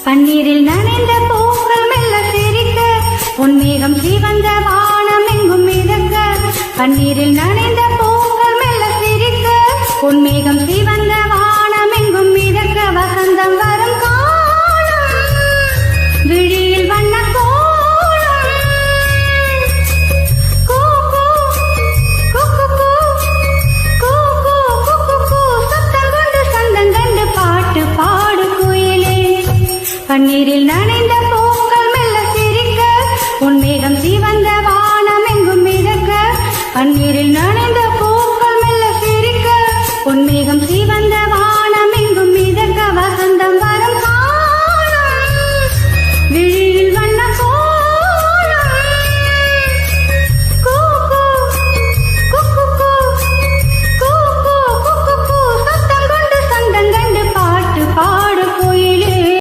பன்னீரில் நனைந்த பூக்கள் மெல்ல சிரிக்க பொன்மேகம் சிவந்த வானம் எங்கும் மிதக்க பன்னீரில் நனைந்த பூக்கள் மெல்ல சிரிக்க பொன்மேகம் சிவந்த வானம் எங்கும் மிதக்க வசந்தம் வரும் காலம் விழியில் வண்ண கோலம் கூ கூ குக்கு கூ கூ கூ குக்கு கூ சத்தம் கொண்டு சந்தம் கண்டு பாட்டு பாடு குயிலே பன்னீரில் நனைந்த பூக்கள் மெல்ல சிரிக்க பொன்மேகம் சிவந்த வானம் எங்கும் மிதக்க பன்னீரில் நனைந்த